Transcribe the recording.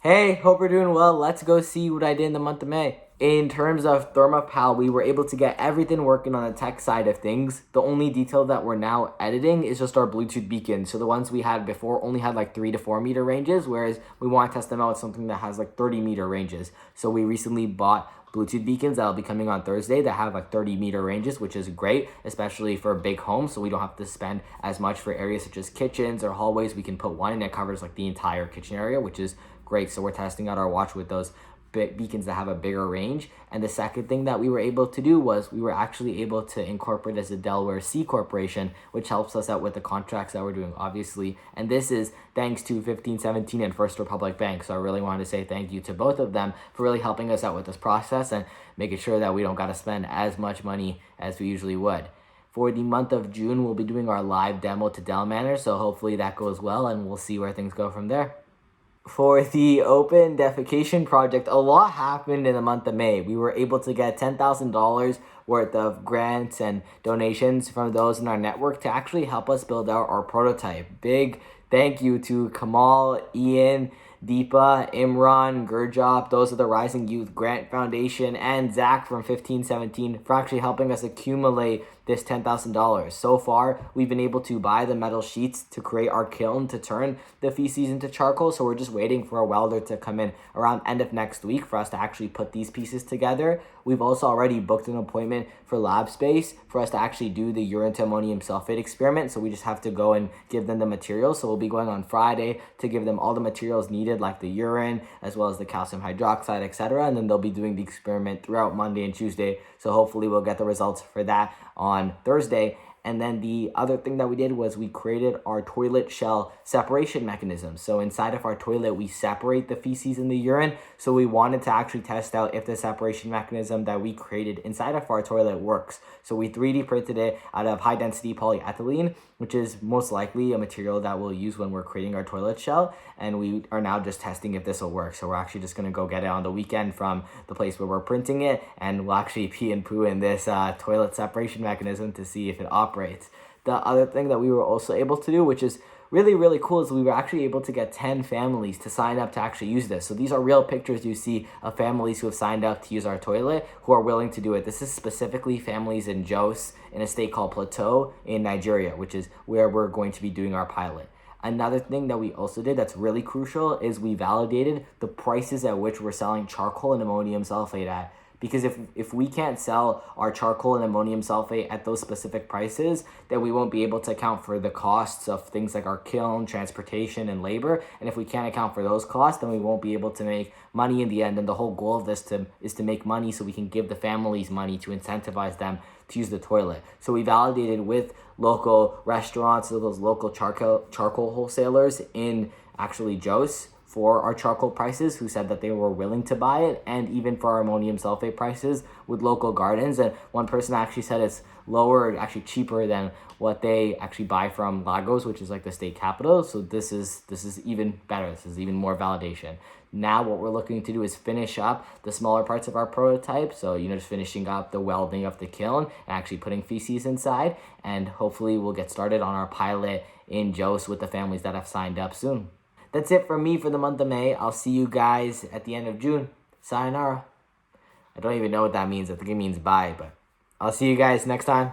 Hey, hope you're doing well. Let's go see what I did in the month of May. In terms of Thermapal, we were able to get everything working on the tech side of things. The only detail that we're now editing is just our Bluetooth beacons. So the ones we had before only had like 3 to 4 meter ranges, whereas we want to test them out with something that has like 30-meter ranges. So we recently bought Bluetooth beacons that'll be coming on Thursday that have like 30-meter ranges, which is great, especially for big homes. So we don't have to spend as much for areas such as kitchens or hallways. We can put one and it covers like the entire kitchen area, which is great. So we're testing out our watch with those beacons that have a bigger range. And the second thing that we were able to do was we were actually able to incorporate as a Delaware C corporation, which helps us out with the contracts that we're doing, obviously. And this is thanks to 1517 and First Republic Bank. So I really wanted to say thank you to both of them for really helping us out with this process and making sure that we don't got to spend as much money as we usually would. For the month of June, we'll be doing our live demo to Dell Manor, so hopefully that goes well and we'll see where things go from there. For the open defecation project, a lot happened in the month of May. We were able to get $10,000 worth of grants and donations from those in our network to actually help us build out our prototype. Big thank you to Kamal, Ayaan, Deepa, Imran, Gurjop, those are the Rising Youth Grant Foundation, and Zach from 1517 for actually helping us accumulate this $10,000. So far, we've been able to buy the metal sheets to create our kiln to turn the feces into charcoal. So we're just waiting for a welder to come in around end of next week for us to actually put these pieces together. We've also already booked an appointment for lab space for us to actually do the urine to ammonium sulfate experiment. So we just have to go and give them the materials. So we'll be going on Friday to give them all the materials needed, like the urine, as well as the calcium hydroxide, etc. And then they'll be doing the experiment throughout Monday and Tuesday. So hopefully we'll get the results for that on Thursday. And then the other thing that we did was we created our toilet shell separation mechanism. So inside of our toilet, we separate the feces and the urine. So we wanted to actually test out if the separation mechanism that we created inside of our toilet works. So we 3D printed it out of high density polyethylene, which is most likely a material that we'll use when we're creating our toilet shell. And we are now just testing if this will work. So we're actually just going to go get it on the weekend from the place where we're printing it. And we'll actually pee and poo in this toilet separation mechanism to see if it operates. The other thing that we were also able to do, which is really, really cool, is we were actually able to get 10 families to sign up to actually use this. So these are real pictures you see of families who have signed up to use our toilet who are willing to do it. This is specifically families in Jos, in a state called Plateau in Nigeria, which is where we're going to be doing our pilot. Another thing that we also did that's really crucial is we validated the prices at which we're selling charcoal and ammonium sulfate at. Because if we can't sell our charcoal and ammonium sulfate at those specific prices, then we won't be able to account for the costs of things like our kiln, transportation, and labor. And if we can't account for those costs, then we won't be able to make money in the end. And the whole goal of this is to make money so we can give the families money to incentivize them to use the toilet. So we validated with local restaurants, those local charcoal wholesalers in actually Jos, for our charcoal prices, who said that they were willing to buy it, and even for our ammonium sulfate prices with local gardens. And one person actually said it's lower, actually cheaper than what they actually buy from Lagos, which is like the state capital. So this is even better. This is even more validation. Now what we're looking to do is finish up the smaller parts of our prototype. So, just finishing up the welding of the kiln and actually putting feces inside. And hopefully we'll get started on our pilot in Jos with the families that have signed up soon. That's it from me for the month of May. I'll see you guys at the end of June. Sayonara. I don't even know what that means. I think it means bye, but I'll see you guys next time.